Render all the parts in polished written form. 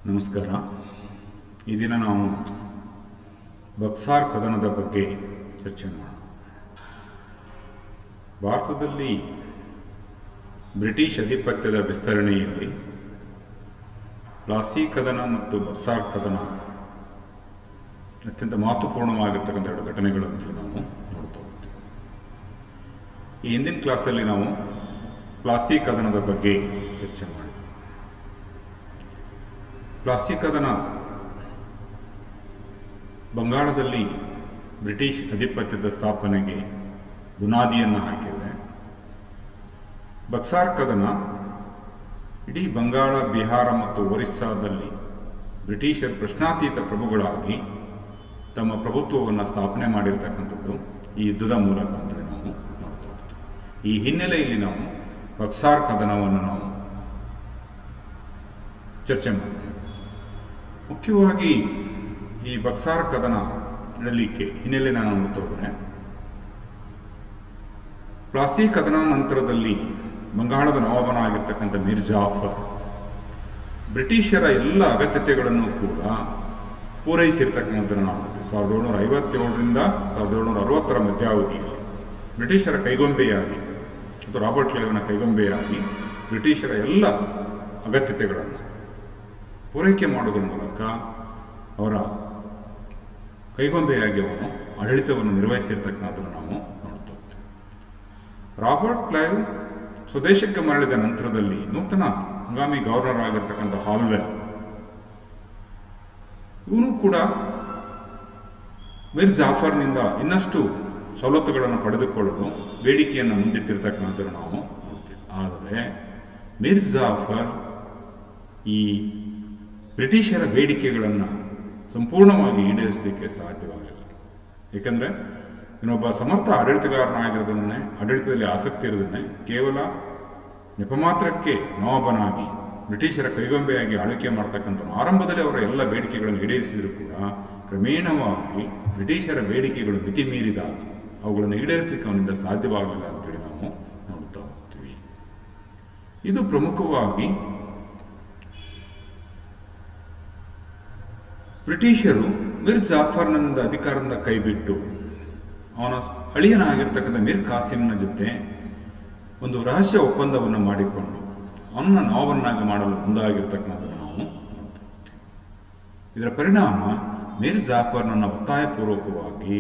ನಮಸ್ಕಾರ. ಈ ದಿನ ನಾವು ಬಕ್ಸಾರ್ ಕದನದ ಬಗ್ಗೆ ಚರ್ಚೆ ಮಾಡೋಣ. ಭಾರತದಲ್ಲಿ ಬ್ರಿಟಿಷ್ ಅಧಿಪತ್ಯದ ವಿಸ್ತರಣೆಯಲ್ಲಿ ಪ್ಲಾಸಿ ಕದನ ಮತ್ತು ಬಕ್ಸಾರ್ ಕದನ ಅತ್ಯಂತ ಮಹತ್ವಪೂರ್ಣವಾಗಿರ್ತಕ್ಕಂಥ ಎರಡು ಘಟನೆಗಳನ್ನು ನಾವು ನೋಡ್ತಾ ಹೋಗ್ತೀವಿ. ಈ ಹಿಂದಿನ ಕ್ಲಾಸಲ್ಲಿ ನಾವು ಪ್ಲಾಸಿ ಕದನದ ಬಗ್ಗೆ ಚರ್ಚೆ ಮಾಡಿದ್ವಿ. ಪ್ಲಾಸಿ ಕದನ ಬಂಗಾಳದಲ್ಲಿ ಬ್ರಿಟಿಷ್ ಅಧಿಪತ್ಯದ ಸ್ಥಾಪನೆಗೆ ಬುನಾದಿಯನ್ನು ಹಾಕಿದರೆ, ಬಕ್ಸಾರ್ ಕದನ ಇಡೀ ಬಂಗಾಳ, ಬಿಹಾರ ಮತ್ತು ಒರಿಸ್ಸಾದಲ್ಲಿ ಬ್ರಿಟಿಷರು ಪ್ರಶ್ನಾತೀತ ಪ್ರಭುಗಳಾಗಿ ತಮ್ಮ ಪ್ರಭುತ್ವವನ್ನು ಸ್ಥಾಪನೆ ಮಾಡಿರ್ತಕ್ಕಂಥದ್ದು ಈ ಯುದ್ಧದ ಮೂಲಕ ಅಂತೇಳಿ ನಾವು ನೋಡ್ತಾ ಹೋಗ್ತೀವಿ. ಈ ಹಿನ್ನೆಲೆಯಲ್ಲಿ ನಾವು ಬಕ್ಸಾರ್ ಕದನವನ್ನು ನಾವು ಚರ್ಚೆ ಮಾಡ್ತೀವಿ. ಮುಖ್ಯವಾಗಿ ಈ ಬಕ್ಸಾರ್ ಕದನ ನಡೆಯಲಿಕ್ಕೆ ಹಿನ್ನೆಲೆ ನಾವು ನೋಡ್ತಾ ಹೋದರೆ, ಪ್ಲಾಸಿ ಕದನ ನಂತರದಲ್ಲಿ ಬಂಗಾಳದ ನವಾಬನಾಗಿರ್ತಕ್ಕಂಥ ಮೀರ್ ಜಾಫರ್ ಬ್ರಿಟಿಷರ ಎಲ್ಲ ಅಗತ್ಯತೆಗಳನ್ನು ಕೂಡ ಪೂರೈಸಿರ್ತಕ್ಕಂಥದ್ದನ್ನು ನಾವು ನೋಡ್ತೀವಿ. 1757ರಿಂದ 1760 ಮಧ್ಯಾವಧಿಯಲ್ಲಿ ಬ್ರಿಟಿಷರ ಕೈಗೊಂಬೆಯಾಗಿ ಮತ್ತು ರಾಬರ್ಟ್ ಕ್ಲೈವ್ನ ಕೈಗೊಂಬೆಯಾಗಿ ಬ್ರಿಟಿಷರ ಎಲ್ಲ ಅಗತ್ಯತೆಗಳನ್ನು ಪೂರೈಕೆ ಮಾಡೋದ್ರ ಮೂಲಕ ಅವರ ಕೈಗೊಂಬೆಯಾಗಿ ಅವನು ಆಡಳಿತವನ್ನು ನಿರ್ವಹಿಸಿರ್ತಕ್ಕಂಥದ್ದನ್ನು ನಾವು ನೋಡ್ತಾ ಹೋಗ್ತೀವಿ. ರಾಬರ್ಟ್ ಕ್ಲೈವ್ ಸ್ವದೇಶಕ್ಕೆ ಮರಳಿದ ನಂತರದಲ್ಲಿ ನೂತನ ಹಂಗಾಮಿ ಗವರ್ನರ್ ಆಗಿರ್ತಕ್ಕಂಥ ಹಾಲ್ವೆಲ್ ಇವನು ಕೂಡ ಮೀರ್ ಜಾಫರ್ನಿಂದ ಇನ್ನಷ್ಟು ಸವಲತ್ತುಗಳನ್ನು ಪಡೆದುಕೊಳ್ಳಲು ಬೇಡಿಕೆಯನ್ನು ಮುಂದಿಟ್ಟಿರ್ತಕ್ಕಂಥದ್ದನ್ನು ನಾವು ನೋಡ್ತೀವಿ. ಆದರೆ ಮೀರ್ ಜಾಫರ್ ಈ ಬ್ರಿಟಿಷರ ಬೇಡಿಕೆಗಳನ್ನು ಸಂಪೂರ್ಣವಾಗಿ ಈಡೇರಿಸಲಿಕ್ಕೆ ಸಾಧ್ಯವಾಗಲಿಲ್ಲ. ಏಕೆಂದರೆ ಇನ್ನೊಬ್ಬ ಸಮರ್ಥ ಆಡಳಿತಗಾರನಾಗಿರೋದನ್ನೇ, ಆಡಳಿತದಲ್ಲಿ ಆಸಕ್ತಿ ಇರೋದನ್ನೇ ಕೇವಲ ನೆಪಮಾತ್ರಕ್ಕೆ ನವಾಬನಾಗಿ ಬ್ರಿಟಿಷರ ಕೈಗೊಂಬೆಯಾಗಿ ಆಳ್ವಿಕೆ ಮಾಡ್ತಕ್ಕಂಥ ಆರಂಭದಲ್ಲಿ ಅವರ ಎಲ್ಲ ಬೇಡಿಕೆಗಳನ್ನು ಈಡೇರಿಸಿದರೂ ಕೂಡ ಕ್ರಮೇಣವಾಗಿ ಬ್ರಿಟಿಷರ ಬೇಡಿಕೆಗಳು ಮಿತಿ ಮೀರಿದಾಗ ಅವುಗಳನ್ನು ಈಡೇರಿಸಲಿಕ್ಕೆ ಅವನಿಂದ ಸಾಧ್ಯವಾಗಲಿಲ್ಲ ಅಂತೇಳಿ ನಾವು ನೋಡ್ತಾ ಹೋಗ್ತೀವಿ. ಇದು ಪ್ರಮುಖವಾಗಿ ಬ್ರಿಟಿಷರು ಮೀರ್ ಜಾಫರ್ನಿಂದ ಅಧಿಕಾರದಿಂದ ಕೈಬಿಟ್ಟು ಅವನ ಅಳಿಯನಾಗಿರ್ತಕ್ಕಂಥ ಮೀರ್ ಕಾಸಿಂನ ಜೊತೆ ಒಂದು ರಹಸ್ಯ ಒಪ್ಪಂದವನ್ನು ಮಾಡಿಕೊಂಡು ಅವನನ್ನು ನವಾಬನ್ನಾಗಿ ಮಾಡಲು ಮುಂದಾಗಿರ್ತಕ್ಕಂಥದ್ದನ್ನು ನಾವು ನೋಡ್ತಾ ಹೋಗ್ತೀವಿ. ಇದರ ಪರಿಣಾಮ ಮೀರ್ ಜಾಫರ್ನನ್ನು ಒತ್ತಾಯಪೂರ್ವಕವಾಗಿ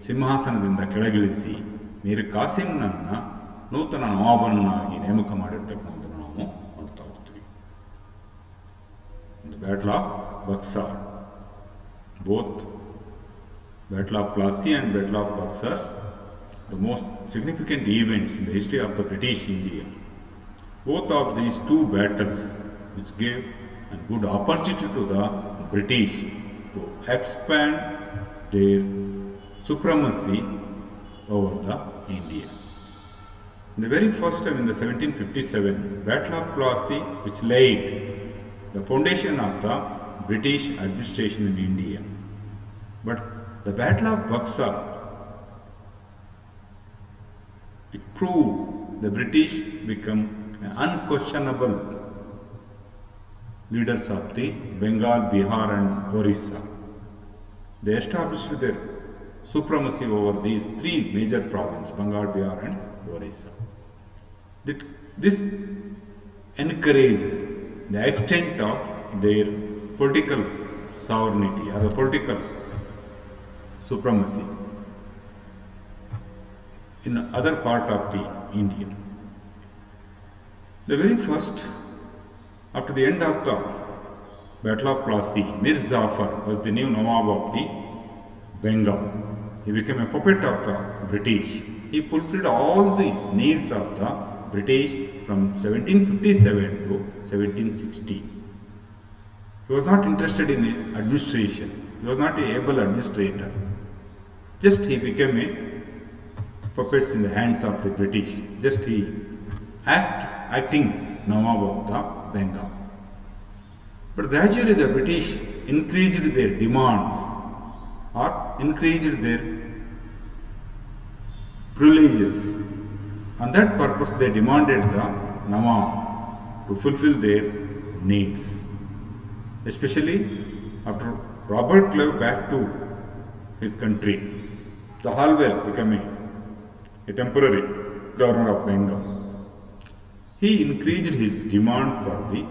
ಸಿಂಹಾಸನದಿಂದ ಕೆಳಗಿಳಿಸಿ ಮೀರ್ ಕಾಸಿಂನನ್ನು ನೂತನ ನವಾಬನ್ನಾಗಿ ನೇಮಕ ಮಾಡಿರ್ತಕ್ಕಂಥದ್ದನ್ನು ನಾವು ನೋಡ್ತಾ ಹೋಗ್ತೀವಿ. Battle of Buxar, both Battle of Plassey and Battle of Buxar, the most significant events in the history of the British India. Both of these two battles which gave a good opportunity to the British to expand their supremacy over the India. In the very first time, in the 1757 Battle of Plassey, which laid the foundation of the British administration in India. But the Battle of Buxar, it proved the British become unquestionable leaders of the Bengal, Bihar and Orissa. They established their supremacy over these three major provinces, Bengal, Bihar and Orissa. This encouraged the extent of their political sovereignty or the political supremacy in other part of the India. The very first, after the end of the Battle of Plassey, Mir Jafar was the new Nawab of the Bengal. He became a puppet of the British. He fulfilled all the needs of the British from 1757 to 1760. He was not interested in administration. He was not an able administrator. Just he became a puppet in the hands of the British. Just he acting Nawab of the Bengal. But gradually the British increased their demands or increased their privileges. On that purpose they demanded the Nawab to fulfill their needs. especially after Robert Clive back to his country. The Halwell became a temporary governor of Bengal. He increased his demand for the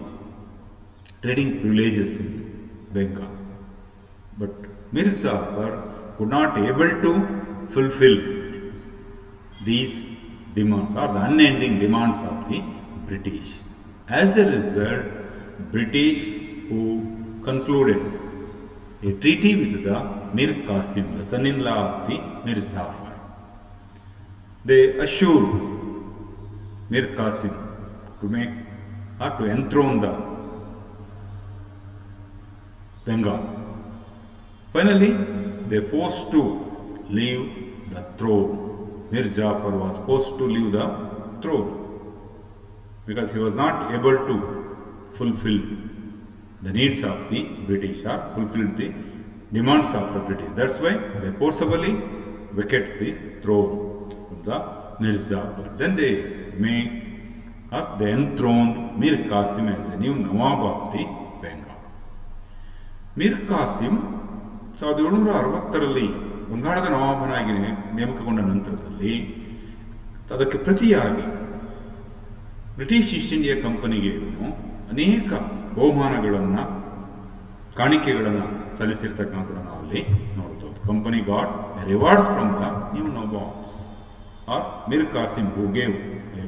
trading privileges in Bengal. But Mir Jafar could not able to fulfill these demands or the unending demands of the British. As a result, British who concluded a treaty with the Mir Qasim, the son-in-law of the Mir Jafar. They assured Mir Qasim to make or to enthrone the Bengal. Finally, they forced to leave the throne. Mir Jafar was forced to leave the throne because he was not able to fulfill the needs of the British or fulfill the demands of the British. That's why they forcibly vacated the throne of the Mir Jafar. Then they enthroned Mir Qasim as a new Nawab of the Bengal. Mir Qasim 1760ರಲ್ಲಿ ಬಂಗಾಳದ ನವಾಬನಾಗಿ ನೇಮಕಗೊಂಡ ನಂತರದಲ್ಲಿ ಅದಕ್ಕೆ ಪ್ರತಿಯಾಗಿ British East India ಕಂಪನಿಗೆ ಇವನು ಅನೇಕ ಬಹುಮಾನಗಳನ್ನು ಕಾಣಿಕೆಗಳನ್ನು ಸಲ್ಲಿಸಿರ್ತಕ್ಕಂಥದ್ದು ನಾವು ಅಲ್ಲಿ ನೋಡ್ತೇವೆ. Company got rewards from the new nawabs are Mir Qasim who gave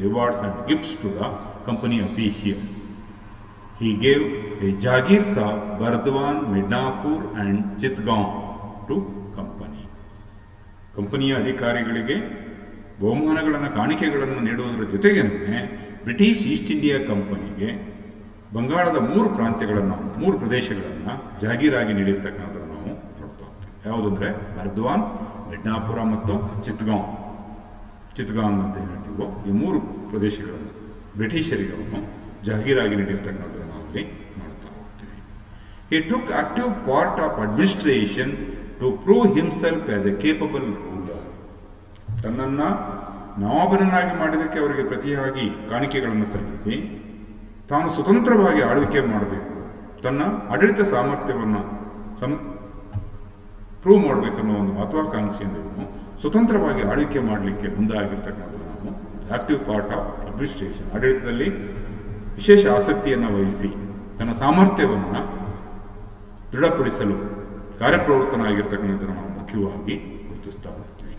rewards and gifts to the company officials. He gave a Jagirs of Burdwan, Midnapur and Chittagaon to company. ಕಂಪನಿಯ ಅಧಿಕಾರಿಗಳಿಗೆ ಬಹುಮಾನಗಳನ್ನು ಕಾಣಿಕೆಗಳನ್ನು ನೀಡುವುದರ ಜೊತೆಗೇ ಬ್ರಿಟಿಷ್ ಈಸ್ಟ್ ಇಂಡಿಯಾ ಕಂಪನಿಗೆ ಬಂಗಾಳದ 3 ಪ್ರಾಂತ್ಯಗಳನ್ನು 3 ಪ್ರದೇಶಗಳನ್ನು ಜಾಗೀರಾಗಿ ನೀಡಿರ್ತಕ್ಕಂಥದ್ದು ನಾವು ನೋಡ್ತಾ ಹೋಗ್ತೀವಿ. ಯಾವುದಂದರೆ ಬರ್ದ್ವಾನ್, ಮಿಡ್ನಾಪುರ ಮತ್ತು ಚಿತ್ತಗಾಂಗ್ ಅಂತ ಏನು ಹೇಳ್ತೀವೋ ಈ 3 ಪ್ರದೇಶಗಳನ್ನು ಬ್ರಿಟಿಷರಿಗೆ ಅವನು ಜಾಗೀರಾಗಿ ನೀಡಿರ್ತಕ್ಕಂಥದ್ದು ನಾವು ಇಲ್ಲಿ ನೋಡ್ತಾ ಹೋಗ್ತೀವಿ. He took active part of administration to prove himself as a capable ruler. ತನ್ನನ್ನು ನವಾಬನನ್ನಾಗಿ ಮಾಡಿದ್ದಕ್ಕೆ ಅವರಿಗೆ ಪ್ರತಿಯಾಗಿ ಕಾಣಿಕೆಗಳನ್ನು ಸಲ್ಲಿಸಿ ತಾನು ಸ್ವತಂತ್ರವಾಗಿ ಆಳ್ವಿಕೆ ಮಾಡಬೇಕು, ತನ್ನ ಆಡಳಿತ ಸಾಮರ್ಥ್ಯವನ್ನು ಪ್ರೂವ್ ಮಾಡಬೇಕನ್ನೋ ಒಂದು ಮಹತ್ವಾಕಾಂಕ್ಷೆಯಿಂದ ಇವನು ಸ್ವತಂತ್ರವಾಗಿ ಆಳ್ವಿಕೆ ಮಾಡಲಿಕ್ಕೆ ಮುಂದಾಗಿರ್ತಕ್ಕಂಥದ್ದು ನಾವು ಆಕ್ಟಿವ್ ಪಾರ್ಟ್ ಆಫ್ ಅಡ್ಮಿನಿಸ್ಟ್ರೇಷನ್, ಆಡಳಿತದಲ್ಲಿ ವಿಶೇಷ ಆಸಕ್ತಿಯನ್ನು ವಹಿಸಿ ತನ್ನ ಸಾಮರ್ಥ್ಯವನ್ನು ದೃಢಪಡಿಸಲು ಕಾರ್ಯಪ್ರವೃತ್ತನಾಗಿರ್ತಕ್ಕಂಥದ್ದು ನಾವು ಮುಖ್ಯವಾಗಿ ಗುರುತಿಸ್ತಾ ಹೋಗ್ತೀವಿ.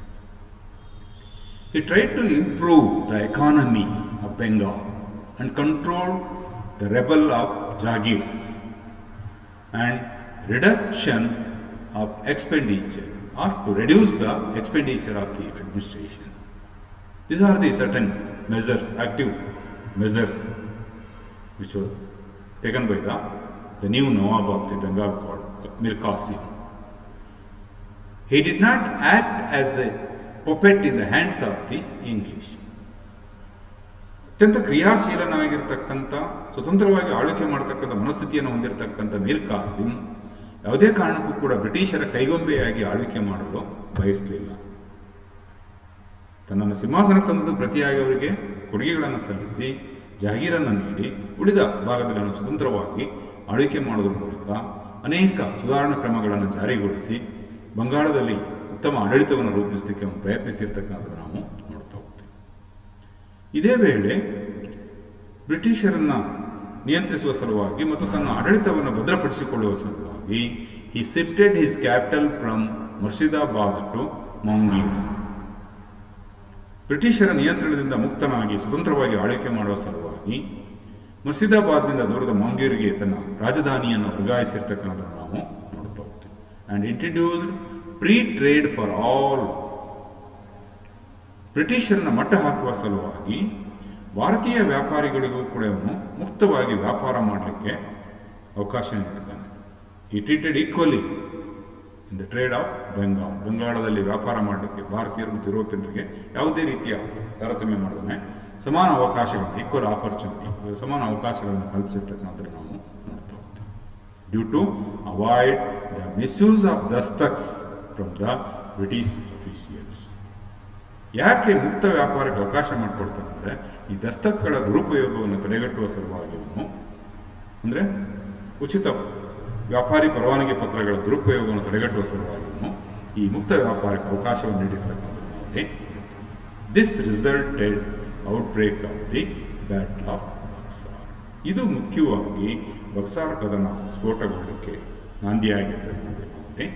He tried to improve the economy of Bengal and control the rebel of Jagirs and reduction of expenditure or to reduce the expenditure of the administration. These are the certain measures, active measures which was taken by the new Nawab of the Bengal called Mir Qasim. He did not act as a puppet in the hands of the English. ಅತ್ಯಂತ ಕ್ರಿಯಾಶೀಲನಾಗಿರ್ತಕ್ಕಂಥ ಸ್ವತಂತ್ರವಾಗಿ ಆಳ್ವಿಕೆ ಮಾಡತಕ್ಕಂಥ ಮನಸ್ಥಿತಿಯನ್ನು ಹೊಂದಿರತಕ್ಕಂಥ ಮೀರ್ ಕಾಸಿಂ ಯಾವುದೇ ಕಾರಣಕ್ಕೂ ಕೂಡ ಬ್ರಿಟಿಷರ ಕೈಗೊಂಬೆಯಾಗಿ ಆಳ್ವಿಕೆ ಮಾಡಲು ಬಯಸಲಿಲ್ಲ. ತನ್ನನ್ನು ಸಿಂಹಾಸನಕ್ಕೆ ತಂದದ್ದು ಪ್ರತಿಯಾಗಿ ಅವರಿಗೆ ಕೊಡುಗೆಗಳನ್ನು ಸಲ್ಲಿಸಿ ಜಾಗೀರನ್ನು ನೀಡಿ ಉಳಿದ ಭಾಗದಲ್ಲಿ ಸ್ವತಂತ್ರವಾಗಿ ಆಳ್ವಿಕೆ ಮಾಡೋದ್ರ ಮೂಲಕ ಅನೇಕ ಸುಧಾರಣಾ ಕ್ರಮಗಳನ್ನು ಜಾರಿಗೊಳಿಸಿ ಬಂಗಾಳದಲ್ಲಿ ಉತ್ತಮ ಆಡಳಿತವನ್ನು ರೂಪಿಸಲಿಕ್ಕೆ ಅವನು ಪ್ರಯತ್ನಿಸಿರ್ತಕ್ಕಂಥದ್ದು ನಾವು ನೋಡ್ತಾ ಹೋಗ್ತೀವಿ. ಇದೇ ವೇಳೆ ಬ್ರಿಟಿಷರನ್ನು ನಿಯಂತ್ರಿಸುವ ಸಲುವಾಗಿ ಮತ್ತು ತನ್ನ ಆಡಳಿತವನ್ನು ಭದ್ರಪಡಿಸಿಕೊಳ್ಳುವ ಸಲುವಾಗಿ he shifted his capital from Murshidabad to Monghyr. ಬ್ರಿಟಿಷರ ನಿಯಂತ್ರಣದಿಂದ ಮುಕ್ತನಾಗಿ ಸ್ವತಂತ್ರವಾಗಿ ಆಳ್ವಿಕೆ ಮಾಡುವ ಸಲುವಾಗಿ ಮುರ್ಷಿದಾಬಾದ್ನಿಂದ ದೂರದ ಮಂಗೀರ್ಗೆ ತನ್ನ ರಾಜಧಾನಿಯನ್ನು ವರ್ಗಾಯಿಸಿರ್ತಕ್ಕಂಥದ್ದನ್ನು ನಾವು ನೋಡ್ತಾ ಹೋಗ್ತೀವಿ. And introduced free trade for all. ಬ್ರಿಟಿಷರನ್ನ ಮಟ್ಟ ಹಾಕುವ ಸಲುವಾಗಿ ಭಾರತೀಯ ವ್ಯಾಪಾರಿಗಳಿಗೂ ಕೂಡ ಅವನು ಮುಕ್ತವಾಗಿ ವ್ಯಾಪಾರ ಮಾಡಲಿಕ್ಕೆ ಅವಕಾಶ ನೀಡಿದ್ದಾನೆ. ಈ treated equally in the trade of Bengal. ಬಂಗಾಳದಲ್ಲಿ ವ್ಯಾಪಾರ ಮಾಡಲಿಕ್ಕೆ ಭಾರತೀಯರು ಮತ್ತು ಯುರೋಪಿಯನ್ರಿಗೆ ಯಾವುದೇ ರೀತಿಯ ತಾರತಮ್ಯ ಮಾಡದೇ ಸಮಾನ ಅವಕಾಶಗಳು, ಈಕ್ವಲ್ ಆಪರ್ಚುನಿಟಿ, ಸಮಾನ ಅವಕಾಶಗಳನ್ನು ಕಲ್ಪಿಸಿರ್ತಕ್ಕಂಥದ್ದು ನಾವು ನೋಡ್ತಾ ಹೋಗ್ತೀವಿ. Due to avoid the misuse of dastaks from the British officials. ಯಾಕೆ ಮುಕ್ತ ವ್ಯಾಪಾರಕ್ಕೆ ಅವಕಾಶ ಮಾಡಿಕೊಡ್ತಾನೆ ಅಂದರೆ ಈ ದಸ್ತಕ್ಗಳ ದುರುಪಯೋಗವನ್ನು ತಡೆಗಟ್ಟುವ ಸಲುವಾಗಿ ಅವನು ಅಂದರೆ ಉಚಿತ ವ್ಯಾಪಾರಿ ಪರವಾನಗಿ ಪತ್ರಗಳ ದುರುಪಯೋಗವನ್ನು ತಡೆಗಟ್ಟುವ ಸಲುವಾಗಿಯೂ ಈ ಮುಕ್ತ ವ್ಯಾಪಾರಕ್ಕೆ ಅವಕಾಶವನ್ನು ನೀಡಿರ್ತಕ್ಕಂಥದ್ದು ನೋಡಿ. This resulted outbreak of the battle of Buxar. ಇದು ಮುಖ್ಯವಾಗಿ ಬಕ್ಸಾರ್ ಕದನ ಸ್ಫೋಟಗೊಳ್ಳಕ್ಕೆ ನಾಂದಿಯಾಗಿರ್ತಕ್ಕಂಥದ್ದು ನೋಡಿ.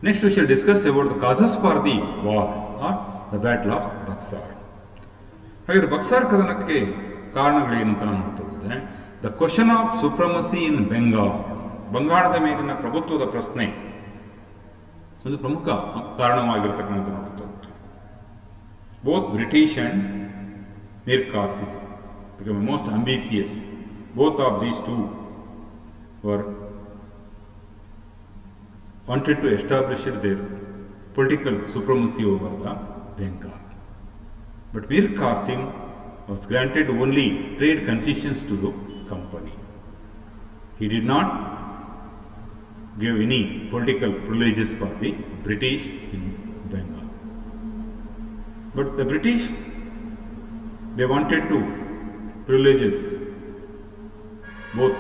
Next we shall discuss about the causes for the war are the battle of Buxar. ಹಾಗಾದರೆ ಬಕ್ಸಾರ್ ಕದನಕ್ಕೆ ಕಾರಣಗಳೇನು ಅಂತ ನಾವು ನೋಡ್ತಾ ಹೋದರೆ, ದ ಕ್ವಶನ್ ಆಫ್ ಸುಪ್ರಮಸಿ ಇನ್ ಬೆಂಗಾಲ್, ಬಂಗಾಳದ ಮೇಲಿನ ಪ್ರಭುತ್ವದ ಪ್ರಶ್ನೆ ಒಂದು ಪ್ರಮುಖ ಕಾರಣವಾಗಿರ್ತಕ್ಕಂಥ ನೋಡ್ತಾ ಹೋಗ್ತೀವಿ. Both British and Mir Qasim became most ambitious. Both of these two were wanted to establish their political supremacy over the Bengal. But Mir Qasim was granted only trade concessions to the company. He did not give any political privileges for the British in Bengal. But the British, they wanted to privileges, both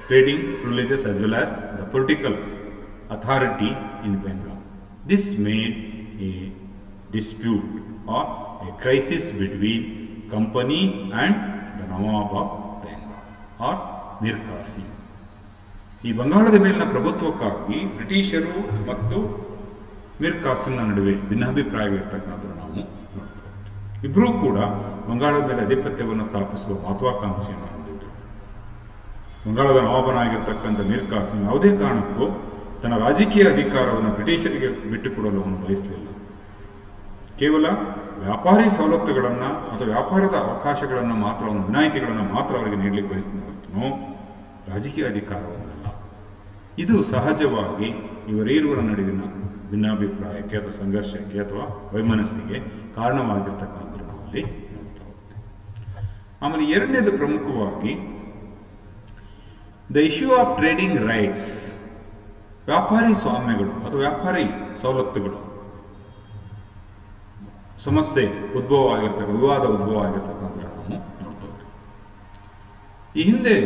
trading privileges as well as the political authority in Bengal. This made a dispute or a crisis between company and the Nawab of Bengal or Mir Qasim. ಈ ಬಂಗಾಳದ ಮೇಲಿನ ಪ್ರಭುತ್ವಕ್ಕಾಗಿ ಬ್ರಿಟಿಷರು ಮತ್ತು ಮೀರ್ ಕಾಸಿಂನ ನಡುವೆ ಭಿನ್ನಾಭಿಪ್ರಾಯವಿರ್ತಕ್ಕಂಥದ್ದು ನಾವು ನೋಡ್ತಾ ಹೋಗ್ತೀವಿ. ಇಬ್ಬರೂ ಕೂಡ ಬಂಗಾಳದ ಮೇಲೆ ಆಧಿಪತ್ಯವನ್ನು ಸ್ಥಾಪಿಸುವ ಮಹತ್ವಾಕಾಂಕ್ಷೆಯನ್ನು ಹೊಂದಿದ್ರು. ಬಂಗಾಳದ ನವಾಬನಾಗಿರ್ತಕ್ಕಂಥ ಮೀರ್ ಕಾಸಿಂ ಯಾವುದೇ ಕಾರಣಕ್ಕೂ ತನ್ನ ರಾಜಕೀಯ ಅಧಿಕಾರವನ್ನು ಬ್ರಿಟಿಷರಿಗೆ ಬಿಟ್ಟುಕೊಡಲು ಅವನು ಬಯಸಲಿಲ್ಲ. ಕೇವಲ ವ್ಯಾಪಾರಿ ಸವಲತ್ತುಗಳನ್ನು ಅಥವಾ ವ್ಯಾಪಾರದ ಅವಕಾಶಗಳನ್ನು ಮಾತ್ರ, ಅವನ ವಿನಾಯಿತಿಗಳನ್ನು ಮಾತ್ರ ಅವರಿಗೆ ನೀಡಲಿಕ್ಕೆ ಬಯಸ್ತಾನೆ ಹೊರತು ರಾಜಕೀಯ ಅಧಿಕಾರವನ್ನಲ್ಲ. ಇದು ಸಹಜವಾಗಿ ಇವರೀರುವರ ನಡುವಿನ ಭಿನ್ನಾಭಿಪ್ರಾಯಕ್ಕೆ ಅಥವಾ ಸಂಘರ್ಷಕ್ಕೆ ಅಥವಾ ವೈಮನಸ್ಸಿಗೆ ಕಾರಣವಾಗಿರ್ತಕ್ಕಂಥದ್ದು ನಾವಲ್ಲಿ ನೋಡ್ತಾ ಹೋಗ್ತೀವಿ. ಆಮೇಲೆ ಎರಡನೇದು ಪ್ರಮುಖವಾಗಿ the issue of trading rights, ವ್ಯಾಪಾರಿ ಸ್ವಾಮ್ಯಗಳು ಅಥವಾ ವ್ಯಾಪಾರಿ ಸವಲತ್ತುಗಳು ಸಮಸ್ಯೆ ಉದ್ಭವ ವಿವಾದ ಉದ್ಭವ ಆಗಿರ್ತಕ್ಕಂಥದ್ದು ನಾವು ನೋಡ್ತಾ ಹೋಗ್ತೀವಿ. ಈ ಹಿಂದೆ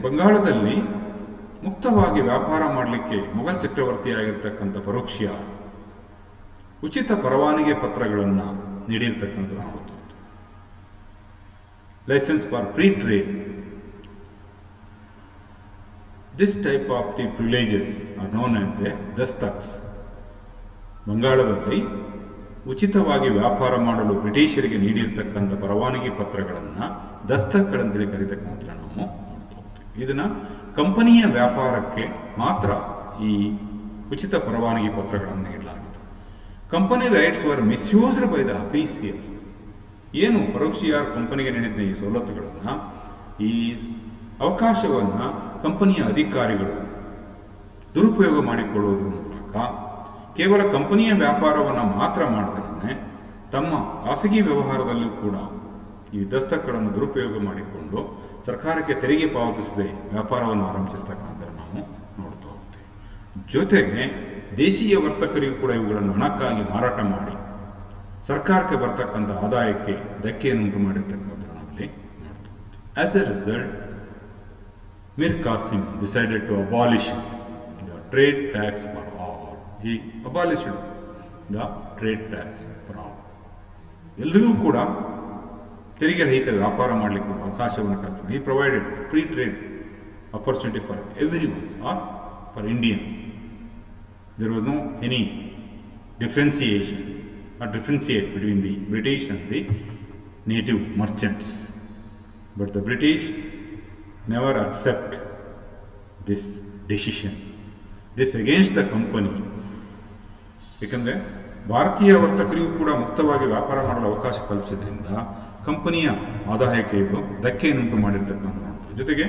ಬಂಗಾಳದಲ್ಲಿ ಮುಕ್ತವಾಗಿ ವ್ಯಾಪಾರ ಮಾಡಲಿಕ್ಕೆ ಮೊಘಲ್ ಚಕ್ರವರ್ತಿಯಾಗಿರ್ತಕ್ಕಂಥ ಫರೋಕ್ಷಿಯಾರ್ ಉಚಿತ ಪರವಾನಗಿ ಪತ್ರಗಳನ್ನು ನೀಡಿರ್ತಕ್ಕಂಥ ನಾವು licence for free trade. This type of the privileges are known as a dastaks. ಬಂಗಾಳದಲ್ಲಿ ಉಚಿತವಾಗಿ ವ್ಯಾಪಾರ ಮಾಡಲು ಬ್ರಿಟಿಷರಿಗೆ ನೀಡಿರ್ತಕ್ಕಂಥ ಪರವಾನಗಿ ಪತ್ರಗಳನ್ನು ದಸ್ತಕ್ಗಳಂತೇಳಿ ಕರೀತಕ್ಕಂಥ ನಾವು ನೋಡ್ತಾ ಹೋಗ್ತೀವಿ. ಇದನ್ನ ಕಂಪನಿಯ ವ್ಯಾಪಾರಕ್ಕೆ ಮಾತ್ರ ಈ ಉಚಿತ ಪರವಾನಗಿ ಪತ್ರಗಳನ್ನು ನೀಡಲಾಗಿದೆ. Company rights were misused by the officials. ಏನು ಫರೋಕ್ಷಿಯಾರ್ ಕಂಪನಿಗೆ ನೀಡಿದ ಈ ಸವಲತ್ತುಗಳನ್ನು, ಈ ಅವಕಾಶವನ್ನು ಕಂಪನಿಯ ಅಧಿಕಾರಿಗಳು ದುರುಪಯೋಗ ಮಾಡಿಕೊಳ್ಳುವುದರ ಮೂಲಕ ಕೇವಲ ಕಂಪನಿಯ ವ್ಯಾಪಾರವನ್ನು ಮಾತ್ರ ಮಾಡದೇ ತಮ್ಮ ಖಾಸಗಿ ವ್ಯವಹಾರದಲ್ಲೂ ಕೂಡ ಈ ದಸ್ತಕ್ಗಳನ್ನು ದುರುಪಯೋಗ ಮಾಡಿಕೊಂಡು ಸರ್ಕಾರಕ್ಕೆ ತೆರಿಗೆ ಪಾವತಿಸದೆ ವ್ಯಾಪಾರವನ್ನು ಆರಂಭಿಸಿರ್ತಕ್ಕಂಥ ನಾವು ನೋಡ್ತಾ ಹೋಗ್ತೀವಿ. ಜೊತೆಗೆ ದೇಶೀಯ ವರ್ತಕರಿಗೂ ಕೂಡ ಇವುಗಳನ್ನು ಹಣಕ್ಕಾಗಿ ಮಾರಾಟ ಮಾಡಿ ಸರ್ಕಾರಕ್ಕೆ ಬರ್ತಕ್ಕಂಥ ಆದಾಯಕ್ಕೆ ಧಕ್ಕೆಯನ್ನು ಉಂಟು ಮಾಡಿರ್ತಕ್ಕಂಥ ನಾವಲ್ಲಿ ನೋಡ್ತಾ ಹೋಗ್ತೀವಿ. As A result, Mir Qasim decided to abolish the trade tax for all. He abolished the trade tax for all. ಎಲ್ಲರಿಗೂ ಕೂಡ ತೆರಿಗೆ ರಹಿತ ವ್ಯಾಪಾರ ಮಾಡಲಿಕ್ಕೆ ಅವಕಾಶವನ್ನು ಕಲ್ಪಿಸಿದ. He provided free trade opportunity for everyone or for Indians. There was no any differentiation or differentiate between the British and the native merchants. But the British never accept this decision. This against the company. ಏಕೆಂದರೆ ಭಾರತೀಯ ವರ್ತಕರಿಗೂ ಕೂಡ ಮುಕ್ತವಾಗಿ ವ್ಯಾಪಾರ ಮಾಡಲು ಅವಕಾಶ ಕಲ್ಪಿಸಿದ್ರಿಂದ ಕಂಪನಿಯ ಆದಾಯಕ್ಕೆ ಇದು ಧಕ್ಕೆಯನ್ನುಂಟು ಮಾಡಿರ್ತಕ್ಕಂಥ ನೋಡ್ತೀವಿ. ಜೊತೆಗೆ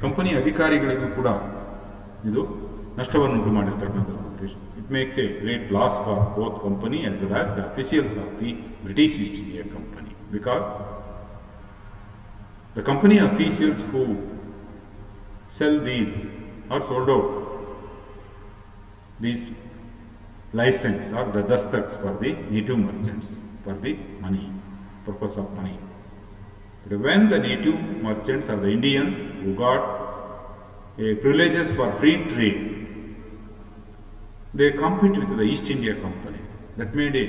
ಕಂಪನಿಯ ಅಧಿಕಾರಿಗಳಿಗೂ ಕೂಡ ಇದು ನಷ್ಟವನ್ನುಂಟು ಮಾಡಿರ್ತಕ್ಕಂಥ ನೋಡ್ತೀವಿ. It makes A great loss for both company as well as the officials of the British East India company, because the company officials who sell these or sold out these license or the dastaks for the native merchants for the money, purpose of money. But when the native merchants or the Indians who got privileges for free trade, they compete with the East India Company. That made a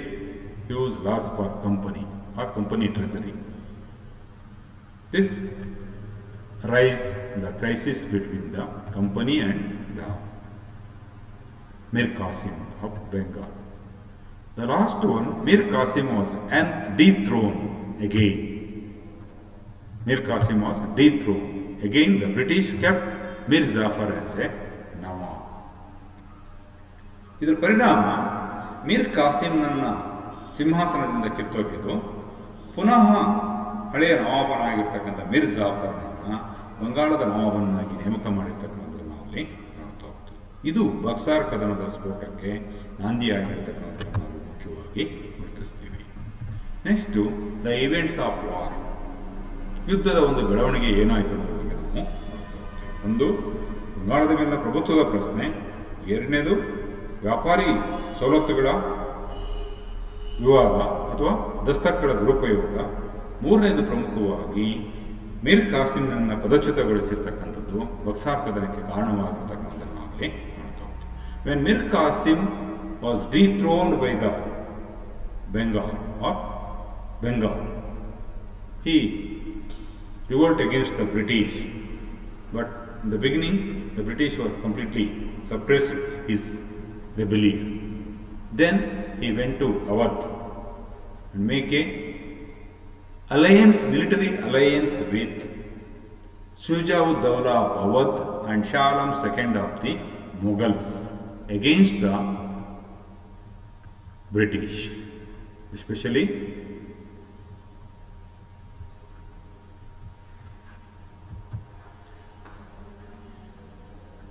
huge loss for company or company treasury. This rise the crisis between the company and the Mir Qasim of Bengal. The last one, Mir Qasim was dethroned again. Mir Qasim was dethroned. Again, the British kept Mir Zafar as a Nawab. ಇದರ ಪರಿಣಾಮ ಮೀರ್ ಕಾಸಿಂನನ್ನ ಸಿಂಹಾಸನದಿಂದ ಕಿತ್ತೊಗೆದು ಪುನಃ ಹಳೆಯ ನವಾಬನಾಗಿರ್ತಕ್ಕಂಥ ಮಿರ್ ಜಾಫರ್ನನ್ನ ಬಂಗಾಳದ ನವಾಬನಾಗಿ ನೇಮಕ ಮಾಡಿರ್ತಕ್ಕಂಥದ್ದು ನಾವಲ್ಲಿ ನೋಡ್ತಾ ಹೋಗ್ತೀವಿ. ಇದು ಬಕ್ಸಾರ್ ಕದನದ ಸ್ಫೋಟಕ್ಕೆ ನಾಂದಿಯಾಗಿರ್ತಕ್ಕಂಥದ್ದು ನಾವು ಮುಖ್ಯವಾಗಿ ಗುರುತಿಸ್ತೀವಿ. Next the events of war, ಯುದ್ಧದ ಒಂದು ಬೆಳವಣಿಗೆ ಏನಾಯಿತು ಅನ್ನೋದ್ರ ಬಗ್ಗೆ ನಾವು ನೋಡ್ತಾ ಹೋಗ್ತೀವಿ. ಒಂದು, ಬಂಗಾಳದ ಮೇಲಿನ ಪ್ರಭುತ್ವದ ಪ್ರಶ್ನೆ. ಎರಡನೇದು, ವ್ಯಾಪಾರಿ ಸವಲತ್ತುಗಳ ವಿವಾದ ಅಥವಾ ದಸ್ತಕ್ಗಳ ದುರುಪಯೋಗ. ಮೂರನೇದು, ಪ್ರಮುಖವಾಗಿ ಮೀರ್ ಕಾಸಿಂನನ್ನು ಪದಚ್ಯುತಗೊಳಿಸಿರ್ತಕ್ಕಂಥದ್ದು ಬಕ್ಸಾರ್ ಕದನಕ್ಕೆ ಕಾರಣವಾಗಿರ್ತಕ್ಕಂಥದ್ದನ್ನು ನಾವಲ್ಲಿ ನೋಡ್ತಾ ಹೋಗ್ತೀವಿ. When Mir Qasim was dethroned by the Bengal, he revolt against the British, but in the beginning the British were completely suppressed his rebellion. Then he went to Awadh and make a military alliance with Shuja'ud-Dawla of Awadh and Shah Alam II of the Mughals against the British. Especially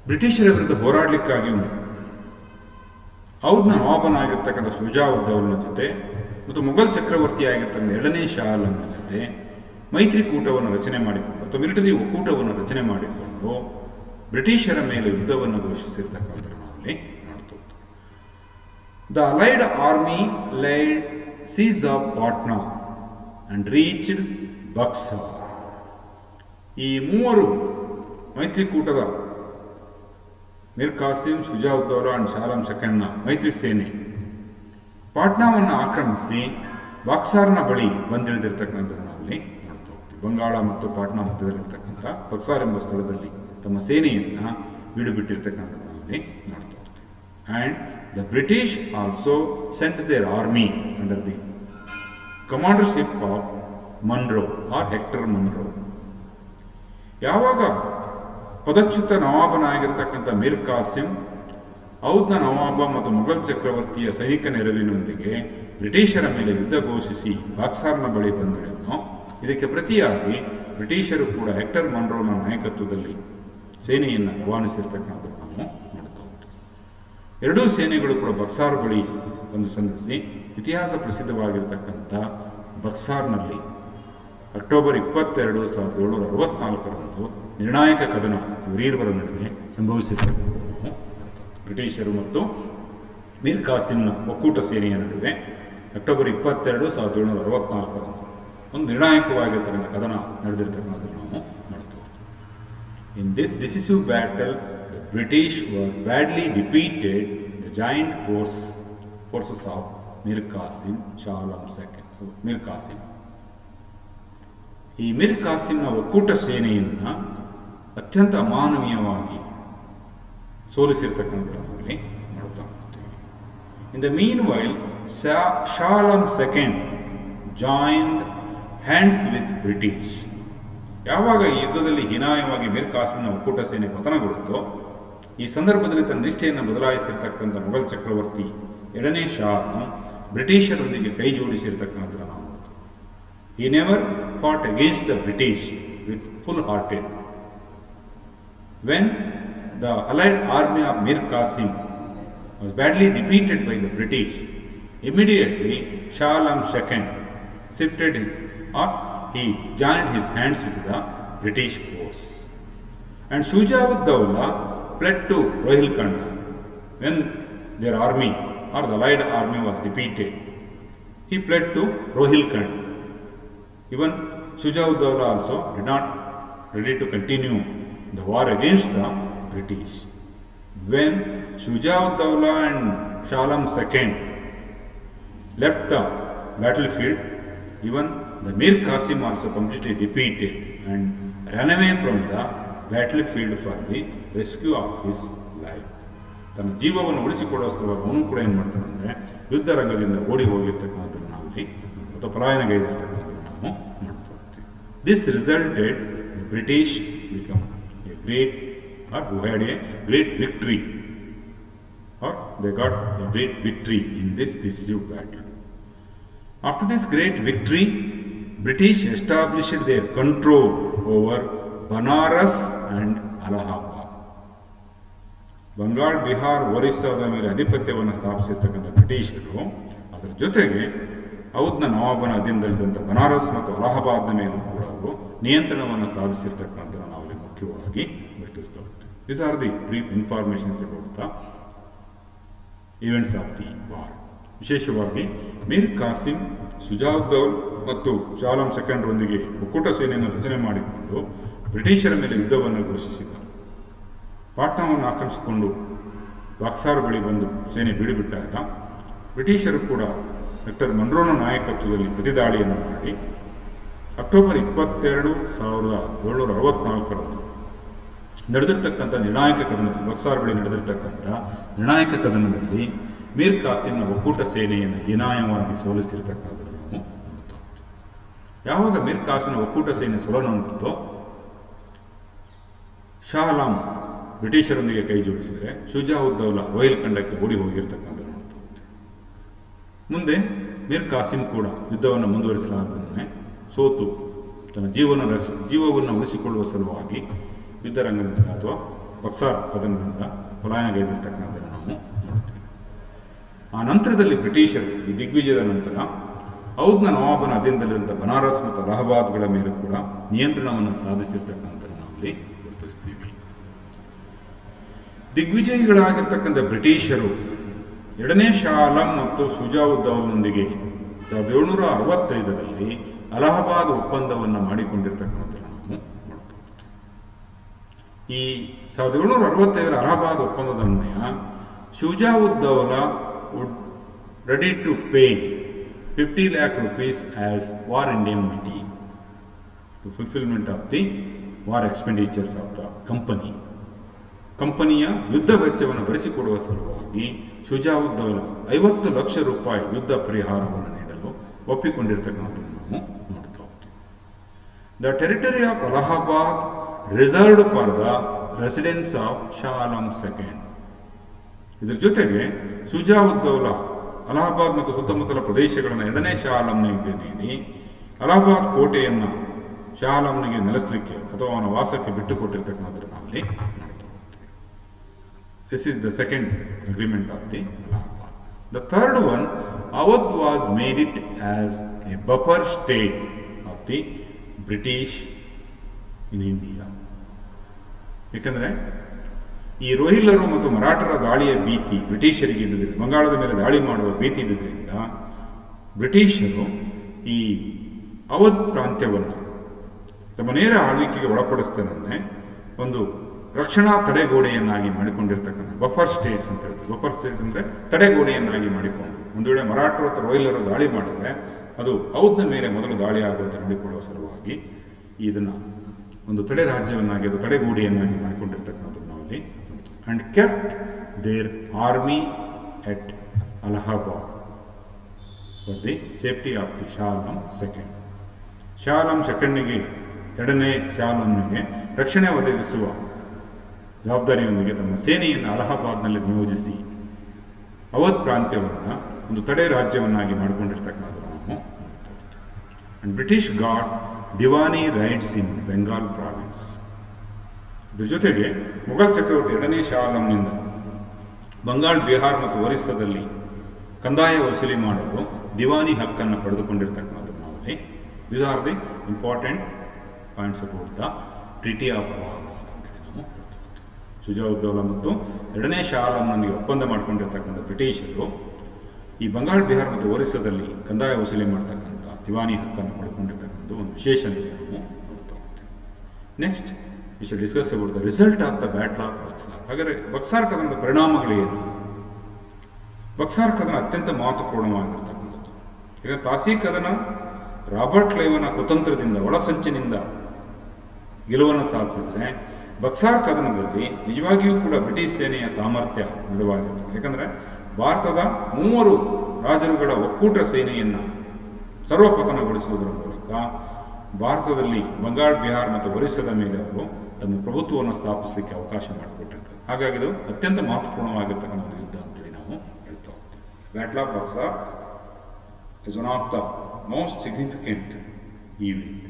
ಬ್ರಿಟಿಷರ ವಿರುದ್ಧ ಹೋರಾಡಲಿಕ್ಕಾಗಿ ಔದ್ನ ನವಾಬನಾಗಿರ್ತಕ್ಕಂಥ ಶುಜಾವುದ್ದೌಲನ ಜೊತೆ ಮತ್ತು ಮುಘಲ್ ಚಕ್ರವರ್ತಿ ಆಗಿರ್ತಕ್ಕಂಥ ಎರಡನೇ ಶಾ ಆಲಂನ ಜೊತೆ ಮೈತ್ರಿಕೂಟವನ್ನು ರಚನೆ ಮಾಡಿಕೊಂಡು ಅಥವಾ ಮಿಲಿಟರಿ ಒಕ್ಕೂಟವನ್ನು ರಚನೆ ಮಾಡಿಕೊಂಡು ಬ್ರಿಟಿಷರ ಮೇಲೆ ಯುದ್ಧವನ್ನು ಘೋಷಿಸಿರ್ತಕ್ಕಂಥ ನಾವಲ್ಲಿ ನೋಡ್ತಾ ಹೋಗ್ತೀವಿ. The allied army laid siege of Patna and reached Buxar. ಈ ಮೂವರು ಮೈತ್ರಿಕೂಟದ ಮೀರ್ ಕಾಸಿಂ, ಶುಜಾವುದ್ದೌಲಾ ಅಂಡ್ ಶಾ ಆಲಂ ಸೆಕೆಂಡ್ನ ಮೈತ್ರಿ ಸೇನೆ ಪಾಟ್ನಾವನ್ನು ಆಕ್ರಮಿಸಿ ಬಕ್ಸಾರ್ನ ಬಳಿ ಬಂದಿಳಿದಿರ್ತಕ್ಕಂಥದ್ದು ನಾವಲ್ಲಿ ನೋಡ್ತಾ ಹೋಗ್ತೀವಿ. ಬಂಗಾಳ ಮತ್ತು ಪಾಟ್ನಾ ಮಧ್ಯದಲ್ಲಿರ್ತಕ್ಕಂಥ ಬಕ್ಸಾರ್ ಎಂಬ ಸ್ಥಳದಲ್ಲಿ ತಮ್ಮ ಸೇನೆಯನ್ನು ಬೀಡುಬಿಟ್ಟಿರ್ತಕ್ಕಂಥದ್ದು ನಾವಲ್ಲಿ ನೋಡ್ತಾ ಹೋಗ್ತೀವಿ. And the British also sent their army under the commandership of Munro or Hector Munro. ಯಾವಾಗ ಪದಚ್ಯುತ ನವಾಬನಾಗಿರ್ತಕ್ಕಂಥ ಮೀರ್ ಕಾಸಿಂ ಔದ್ನ ನವಾಬ ಮತ್ತು ಮುಘಲ್ ಚಕ್ರವರ್ತಿಯ ಸೈನಿಕ ನೆರವಿನೊಂದಿಗೆ ಬ್ರಿಟಿಷರ ಮೇಲೆ ಯುದ್ಧ ಘೋಷಿಸಿ ಬಾಕ್ಸಾರ್ನ ಬಳಿ ಬಂದಿಳಿದನೋ, ಇದಕ್ಕೆ ಪ್ರತಿಯಾಗಿ ಬ್ರಿಟಿಷರು ಕೂಡ ಹೆಕ್ಟರ್ ಮನ್ರೋನ ನಾಯಕತ್ವದಲ್ಲಿ ಸೇನೆಯನ್ನು ರವಾನಿಸಿರ್ತಕ್ಕಂಥದ್ದು ನಾವು ನೋಡ್ತಾ ಹೋಗ್ತೀವಿ. ಎರಡೂ ಸೇನೆಗಳು ಕೂಡ ಬಕ್ಸಾರ್ ಬಳಿ ಒಂದು ಸಂಧಿಸಿ ಇತಿಹಾಸ ಪ್ರಸಿದ್ಧವಾಗಿರ್ತಕ್ಕಂಥ ಬಕ್ಸಾರ್ನಲ್ಲಿ ಅಕ್ಟೋಬರ್ 22, 1764ರಂದು ನಿರ್ಣಾಯಕ ಕದನ ಇವರೀರ್ವರ ನಡುವೆ ಸಂಭವಿಸಿರ್ತಕ್ಕಂಥದ್ದು ಬ್ರಿಟಿಷರು ಮತ್ತು ಮೀರ್ ಕಾಸಿಂನ ಒಕ್ಕೂಟ ಸೇನೆಯ ನಡುವೆ ಅಕ್ಟೋಬರ್ 22, 1764ರಂದು ಒಂದು ನಿರ್ಣಾಯಕವಾಗಿರ್ತಕ್ಕಂಥ ಕದನ ನಡೆದಿರ್ತಕ್ಕಂಥದ್ದು ನಾವು ನೋಡ್ತೀವಿ. In this decisive battle the British were badly defeated the giant forces of Mir Qasim, Shah Alam II, Mir Qasim. ಈ ಮಿರ್ ಕಾಸಿಂನ ಒಕ್ಕೂಟ ಸೇನೆಯನ್ನು ಅತ್ಯಂತ ಅಮಾನವೀಯವಾಗಿ ಸೋಲಿಸಿರ್ತಕ್ಕಂಥದ್ರಲ್ಲಿ ನೋಡ್ತಾ ಹೋಗ್ತೀವಿ. In the mean while Shah Alam II joined hands with British. ಯಾವಾಗ ಈ ಯುದ್ಧದಲ್ಲಿ ಹೀನಾಯವಾಗಿ ಮಿರ್ ಕಾಸಿಂನ ಒಕ್ಕೂಟ ಸೇನೆ ಪತನಗೊಳ್ಳುತ್ತೋ, ಈ ಸಂದರ್ಭದಲ್ಲಿ ತನ್ನ ನಿಷ್ಠೆಯನ್ನು ಬದಲಾಯಿಸಿರ್ತಕ್ಕಂಥ ಮೊಘಲ್ ಚಕ್ರವರ್ತಿ ಎರಡನೇ ಶಾ ಆಲಂ ಬ್ರಿಟಿಷರೊಂದಿಗೆ ಕೈ ಜೋಡಿಸಿರ್ತಕ್ಕಂಥದ್ದು ನಾವು ನೋಡ್ತೀವಿ. He never fought against the British with full-hearted. When the allied army of Mir Qasim was badly defeated by the British, immediately Shah Alam II shifted he joined his hands with the British force. And Shuja'ud-Dawla fled to Rohilkhand. When their army or the allied army was defeated, he fled to Rohilkhand. Even Shuja'ud-Dawla also did not ready to continue the war against the British. When Shujā-ud-Dawla and Shah Alam II left the battlefield, even the Mir Qasim also completely defeated and ran away from the battlefield for the rescue of his life. ತನ್ನ ಜೀವವನ್ನು ಉಳಿಸಿಕೊಳ್ಳುವ ಸಲುವಾಗಿ ಅವನು ಕೂಡ ಏನು ಮಾಡ್ತಾನೆ ಅಂದರೆ ಯುದ್ಧ ರಂಗದಿಂದ ಓಡಿ ಹೋಗಿರ್ತಕ್ಕಂಥದ್ದು ನಾವಿಲ್ಲಿ ಅಥವಾ ಪಲಾಯನಗೈದಿರ್ತಕ್ಕಂಥದ್ದು ನಾವು ನೋಡ್ತಾ ಹೋಗ್ತೀವಿ. This resulted British become A great or who had a great victory, or they got a great victory in this decisive battle. After this great victory, British established their control over Banaras and Allahabad. Bangala, Bihar, ಒರಿಸ್ಸಾದ ಮೇಲೆ ಅಧಿಪತ್ಯವನ್ನು ಸ್ಥಾಪಿಸಿರ್ತಕ್ಕಂಥ ಬ್ರಿಟಿಷರು ಅದರ ಜೊತೆಗೆ ಔದ್ನ ನವಾಬನ ಅಧೀನದಲ್ಲಿದ್ದಂಥ ಬನಾರಸ್ ಮತ್ತು ಅಲಹಾಬಾದ್ನ ಮೇಲೂ ಕೂಡ ಅವರು ನಿಯಂತ್ರಣವನ್ನು ಸಾಧಿಸಿರ್ತಕ್ಕಂಥ ನಾವಲ್ಲಿ ಮುಖ್ಯವಾಗಿ ಗುರುತಿಸ್ತಾ ಹೋಗ್ತೀವಿ. These are the brief informations about the events of the war. ವಿಶೇಷವಾಗಿ ಮೀರ್ ಕಾಸಿಂ, ಶುಜಾ-ಉದ್-ದೌಲ ಮತ್ತು ಶಾ ಆಲಂ II ಒಕ್ಕೂಟ ಸೇನೆಯನ್ನು ರಚನೆ ಮಾಡಿಕೊಂಡು ಬ್ರಿಟಿಷರ ಮೇಲೆ ಯುದ್ಧವನ್ನು ಘೋಷಿಸಿದ. ಪಾಟ್ನಾವನ್ನು ಆಕ್ರಮಿಸಿಕೊಂಡು ಬಾಕ್ಸಾರ್ ಬಳಿ ಬಂದು ಸೇನೆ ಬೀಡುಬಿಟ್ಟಾಗ ಬ್ರಿಟಿಷರು ಕೂಡ ಡಾಕ್ಟರ್ ಮನ್ರೋನ ನಾಯಕತ್ವದಲ್ಲಿ ಪ್ರತಿದಾಳಿಯನ್ನು ಮಾಡಿ ಅಕ್ಟೋಬರ್ 22, 1764 ನಡೆದಿರ್ತಕ್ಕಂಥ ನಿರ್ಣಾಯಕ ಕದನದಲ್ಲಿ, ಬಕ್ಸಾರ್ ಬಳಿ ನಡೆದಿರ್ತಕ್ಕಂಥ ನಿರ್ಣಾಯಕ ಕದನದಲ್ಲಿ ಮೀರ್ ಕಾಸಿಂನ ಒಕ್ಕೂಟ ಸೇನೆಯನ್ನು ಹೀನಾಯವಾಗಿ ಸೋಲಿಸಿರ್ತಕ್ಕಂಥದ್ದು ನಾವು ನೋಡ್ತಾ ಹೋಗ್ತೀವಿ. ಯಾವಾಗ ಮೀರ್ ಕಾಸಿಂನ ಒಕ್ಕೂಟ ಸೇನೆ ಸೋಲನ್ನುಂಟೋ ಶಾ ಆಲಂ ಬ್ರಿಟಿಷರೊಂದಿಗೆ ಕೈ ಜೋಡಿಸಿದರೆ ಶುಜಾ-ಉದ್-ದೌಲ ರೋಹಿಲ್ಖಂಡಕ್ಕೆ ಓಡಿ ಹೋಗಿರ್ತಕ್ಕಂಥದ್ದು ನೋಡ್ತಾ ಹೋಗ್ತೀವಿ. ಮುಂದೆ ಮೀರ್ ಕಾಸಿಂ ಕೂಡ ಯುದ್ಧವನ್ನು ಮುಂದುವರಿಸಲಾರದೇ ಸೋತು ತನ್ನ ಜೀವವನ್ನು ಉಳಿಸಿಕೊಳ್ಳುವ ಸಲುವಾಗಿ ಯುದ್ಧರಂಗದಿಂದ ಅಥವಾ ಬಕ್ಸಾರ್ ಕದನದಿಂದ ಪಲಾಯನಗೈದಿರ್ತಕ್ಕಂಥದ್ದನ್ನು ನಾವು ನೋಡ್ತೀವಿ. ಆ ನಂತರದಲ್ಲಿ ಬ್ರಿಟಿಷರು ಈ ದಿಗ್ವಿಜಯದ ನಂತರ ಔದ್ನ ನವಾಬನ ಅಧೀನದಲ್ಲಿದ್ದಂಥ ಬನಾರಸ್ ಮತ್ತು ಅಲಹಾಬಾದ್ಗಳ ಮೇಲೆ ಕೂಡ ನಿಯಂತ್ರಣವನ್ನು ಸಾಧಿಸಿರ್ತಕ್ಕಂಥದ್ದನ್ನು ನಾವಲ್ಲಿ ಗುರುತಿಸ್ತೀವಿ. ದಿಗ್ವಿಜಯಿಗಳಾಗಿರ್ತಕ್ಕಂಥ ಬ್ರಿಟಿಷರು ಎರಡನೇ ಶಾ ಆಲಂ ಮತ್ತು ಶುಜಾ-ಉದ್-ದೌಲನೊಂದಿಗೆ 1765ರಲ್ಲಿ ಅಲಹಾಬಾದ್ ಒಪ್ಪಂದವನ್ನು ಮಾಡಿಕೊಂಡಿರ್ತಕ್ಕಂಥದ್ದನ್ನು ನಾವು ನೋಡ್ತಾ ಹೋಗ್ತೀವಿ. ಈ 1765ರ ಅಲಹಾಬಾದ್ ಒಪ್ಪಂದದ ಅನ್ವಯ Shuja ud Daula would ready to pay 50 lakh rupees as war indemnity to fulfillment of the war expenditures of the company. ಕಂಪನಿಯ ಯುದ್ಧ ವೆಚ್ಚವನ್ನು ಭರಿಸಿಕೊಡುವ ಸಲುವಾಗಿ ಶುಜಾ-ಉದ್-ದೌಲ 50 ಲಕ್ಷ ರೂಪಾಯಿ ಯುದ್ಧ ಪರಿಹಾರವನ್ನು ನೀಡಲು ಒಪ್ಪಿಕೊಂಡಿರ್ತಕ್ಕಂಥದ್ದನ್ನು ನಾವು ನೋಡ್ತಾ ಹೋಗ್ತೀವಿ. The territory of Allahabad reserved for the residence of Shah Alam II. ಇದರ ಜೊತೆಗೆ ಶುಜಾ-ಉದ್-ದೌಲ ಅಲಹಾಬಾದ್ ಮತ್ತು ಸುತ್ತಮುತ್ತಲ ಪ್ರದೇಶಗಳನ್ನು ಎರಡನೇ ಶಾ ಆಲಂನಿಗೆ ನೀಡಿ ಅಲಹಾಬಾದ್ ಕೋಟೆಯನ್ನು ಶಾ ಆಲಂನಿಗೆ ನೆಲೆಸಲಿಕ್ಕೆ ಅಥವಾ ಅವನ ವಾಸಕ್ಕೆ ಬಿಟ್ಟುಕೊಟ್ಟಿರ್ತಕ್ಕಂಥದ್ದನ್ನು ನಾವಲ್ಲಿ ನೋಡ್ತಾ ಹೋಗ್ತೀವಿ. This is the second agreement of the Allahabad. The third one, Awadh was made it as a buffer state of the British in India. ಏಕೆಂದರೆ ಈ ರೋಹಿಲ್ಲರು ಮತ್ತು ಮರಾಠರ ದಾಳಿಯ ಭೀತಿ ಬ್ರಿಟಿಷರಿಗೆ ಇದ್ದಿದ್ದರಿಂದ, ಬಂಗಾಳದ ಮೇಲೆ ದಾಳಿ ಮಾಡುವ ಭೀತಿ ಇದ್ದಿದ್ದರಿಂದ ಬ್ರಿಟಿಷರು ಈ ಅವಧ್ ಪ್ರಾಂತ್ಯವನ್ನು ತಮ್ಮ ನೇರ ಆಳ್ವಿಕೆಗೆ ಒಳಪಡಿಸ್ತೇನೆ ಒಂದು ರಕ್ಷಣಾ ತಡೆಗೋಡೆಯನ್ನಾಗಿ ಮಾಡಿಕೊಂಡಿರ್ತಕ್ಕಂಥ ಬಫರ್ ಸ್ಟೇಟ್ಸ್ ಅಂತ ಹೇಳ್ತಾರೆ. ಬಫರ್ ಸ್ಟೇಟ್ ಅಂದರೆ ತಡೆಗೋಡೆಯನ್ನಾಗಿ ಮಾಡಿಕೊಂಡು ಒಂದು ವೇಳೆ ಮರಾಠರು ಅಥವಾ ರೋಹಿಲ್ಲರು ದಾಳಿ ಮಾಡಿದರೆ ಅದು ಔದ್ನ ಮೇಲೆ ಮೊದಲು ದಾಳಿ ಆಗುವಂತೆ ನೋಡಿಕೊಳ್ಳುವ ಸಲುವಾಗಿ ಇದನ್ನು ಒಂದು ತಡೆ ರಾಜ್ಯವನ್ನಾಗಿ ಅದು ತಡೆಗೋಡೆಯನ್ನಾಗಿ ಮಾಡಿಕೊಂಡಿರ್ತಕ್ಕಂಥದ್ದು ನಾವಲ್ಲಿ and kept their army at Allahabad for the safety of the Shah Alam II. Shah Alam II ಎರಡನೇ ಶಾ ಆಲಂನಿಗೆ ರಕ್ಷಣೆ ಒದಗಿಸುವ ಜವಾಬ್ದಾರಿಯೊಂದಿಗೆ ತಮ್ಮ ಸೇನೆಯನ್ನು ಅಲಹಾಬಾದ್ನಲ್ಲಿ ನಿಯೋಜಿಸಿ ಅವಧ್ ಪ್ರಾಂತ್ಯವನ್ನು ಒಂದು ತಡೆ ರಾಜ್ಯವನ್ನಾಗಿ ಮಾಡಿಕೊಂಡಿರ್ತಕ್ಕಂಥದ್ದು ನಾವು ನೋಡ್ತಾ ಹೋಗ್ತೀವಿ. And British got diwani rights in Bengal province. ಇದ್ರ ಜೊತೆಗೆ ಮೊಘಲ್ ಚಕ್ರವರ್ತಿ ಎರಡನೇ ಶಾ ಆಲಂನಿಂದ ಬಂಗಾಳ, ಬಿಹಾರ್ ಮತ್ತು ಒರಿಸ್ಸಾದಲ್ಲಿ ಕಂದಾಯ ವಸೂಲಿ ಮಾಡಲು ದಿವಾನಿ ಹಕ್ಕನ್ನು ಪಡೆದುಕೊಂಡಿರ್ತಕ್ಕಂಥದ್ದು ನಾವಲ್ಲಿ. These are the important points about the treaty of Allahabad ಅಂತೇಳಿ ನಾವು ಹೇಳ್ತೀವಿ. ಶುಜಾ-ಉದ್-ದೌಲ ಮತ್ತು ಎರಡನೇ ಶಾ ಆಲಂನೊಂದಿಗೆ ಒಪ್ಪಂದ ಮಾಡಿಕೊಂಡಿರ್ತಕ್ಕಂಥ ಬ್ರಿಟಿಷರು ಈ ಬಂಗಾಳ, ಬಿಹಾರ್ ಮತ್ತು ಒರಿಸ್ಸಾದಲ್ಲಿ ಕಂದಾಯ ವಸೂಲಿ ಮಾಡ್ತಕ್ಕಂಥ ದಿವಾನಿ ಹಕ್ಕನ್ನು ಪಡ್ಕೊಂಡಿರ್ತಕ್ಕಂಥ ಒಂದು ವಿಶೇಷ ನಾವು ನೋಡ್ತಾ ಹೋಗ್ತೀವಿ. Next we shall discuss about the result of the battle of Buxar. ಹಾಗಾದರೆ ಬಕ್ಸಾರ್ ಕದನದ ಪರಿಣಾಮಗಳೇನು? ಬಕ್ಸಾರ್ ಕದನ ಅತ್ಯಂತ ಮಹತ್ವಪೂರ್ಣವಾಗಿರ್ತಕ್ಕಂಥದ್ದು. ಈಗ ಪ್ಲಾಸಿ ಕದನ ರಾಬರ್ಟ್ ಕ್ಲೈವನ ಕುತಂತ್ರದಿಂದ, ಒಳಸಂಚಿನಿಂದ ಗೆಲುವನ್ನು ಸಾಧಿಸಿದ್ರೆ, ಬಕ್ಸಾರ್ ಕದನದಲ್ಲಿ ನಿಜವಾಗಿಯೂ ಕೂಡ ಬ್ರಿಟಿಷ್ ಸೇನೆಯ ಸಾಮರ್ಥ್ಯ ದೃಢವಾಗಿರ್ತದೆ. ಯಾಕಂದರೆ ಭಾರತದ 3 ರಾಜರುಗಳ ಒಕ್ಕೂಟ ಸೇನೆಯನ್ನು ಸರ್ವಪತನಗೊಳಿಸುವುದರ ಮೂಲಕ ಭಾರತದಲ್ಲಿ ಬಂಗಾಳ, ಬಿಹಾರ್ ಮತ್ತು ಒರಿಸ್ಸಾದ ಮೇಲೆ ಅವರು ತಮ್ಮ ಪ್ರಭುತ್ವವನ್ನು ಸ್ಥಾಪಿಸಲಿಕ್ಕೆ ಅವಕಾಶ ಮಾಡಿಕೊಟ್ಟಿರ್ತಾರೆ. ಹಾಗಾಗಿ ಇದು ಅತ್ಯಂತ ಮಹತ್ವಪೂರ್ಣವಾಗಿರ್ತಕ್ಕಂಥ ಒಂದು ಯುದ್ಧ ಅಂತೇಳಿ ನಾವು ಹೇಳ್ತಾ ಹೋಗ್ತೀವಿ. Battle of Buxar is one of the most significant event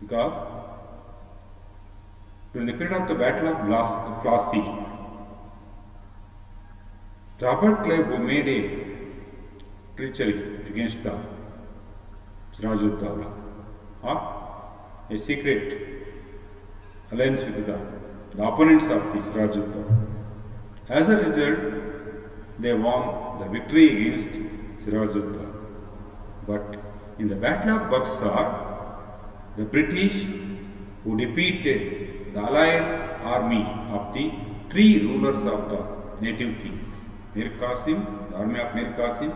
because during the period of the Battle of Plassey, Robert Clive made a treachery against the Siraj-ud-Dawla, or a secret alliance with the opponents of the Siraj-ud-Dawla. As a result, they won the victory against Siraj-ud-Dawla. But in the Battle of Buxar, the British, who defeated the allied army of the 3 rulers of the native kings, Mir Qasim, the army of Mir Qasim,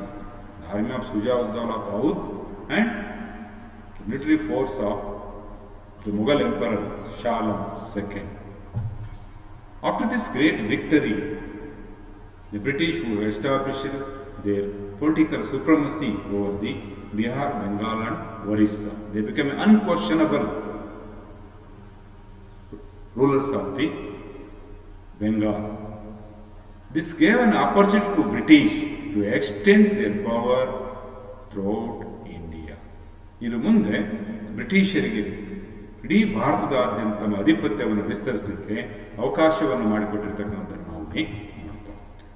the army of Shuja-ud-Dawla of Oudh, and the military force of the Mughal Emperor Shah Alam II. After this great victory, the British, who established their political supremacy over the Bihar, Bengal and Orissa, they became unquestionable rulers of the Bengal. This gave an opportunity to British to extend their power throughout India. ಇದು ಮುಂದೆ ಬ್ರಿಟಿಷರಿಗೆ ಇಡೀ ಭಾರತದಾದ್ಯಂತ ತಮ್ಮ ಆಧಿಪತ್ಯವನ್ನು ವಿಸ್ತರಿಸಲಿಕ್ಕೆ ಅವಕಾಶವನ್ನು ಮಾಡಿಕೊಟ್ಟಿರ್ತಕ್ಕಂಥದ್ದನ್ನು ನಾವು ನೋಡ್ತಾ ಹೋಗ್ತೀವಿ.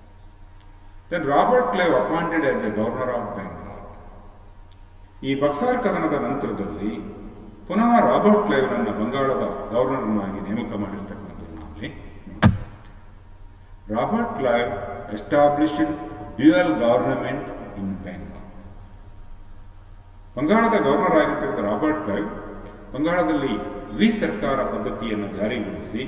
Then Robert Clive appointed as a governor of Bengal. ಈ ಬಕ್ಸಾರ್ ಕದನದ ನಂತರದಲ್ಲಿ ಪುನಃ ರಾಬರ್ಟ್ ಕ್ಲೈವ್ನನ್ನು ಬಂಗಾಳದ ಗವರ್ನರ್ನಾಗಿ ನೇಮಕ ಮಾಡಿರ್ತಕ್ಕಂಥದ್ದು ನಾವಲ್ಲಿ ನೋಡ್ತಾ ಹೋಗ್ತೀವಿ. Robert Clive established dual government in Bengal. ಬಂಗಾಳದ ಗವರ್ನರ್ ಆಗಿರ್ತಕ್ಕಂಥ ರಾಬರ್ಟ್ ಕ್ಲೈವ್ ಬಂಗಾಳದಲ್ಲಿ ಸರ್ಕಾರ ಪದ್ಧತಿಯನ್ನು ಜಾರಿಗೊಳಿಸಿ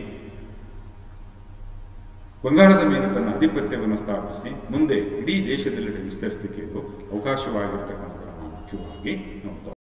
ಬಂಗಾಳದ ಮೇಲೆ ತನ್ನ ಆಧಿಪತ್ಯವನ್ನು ಸ್ಥಾಪಿಸಿ ಮುಂದೆ ಇಡೀ ದೇಶದೆಲ್ಲೆಡೆ ವಿಸ್ತರಿಸಲಿಕ್ಕೆ ಇದು ಅವಕಾಶವಾಗಿರ್ತಕ್ಕಂಥ ಮುಖ್ಯವಾಗಿ ನೋಡ್ತಾ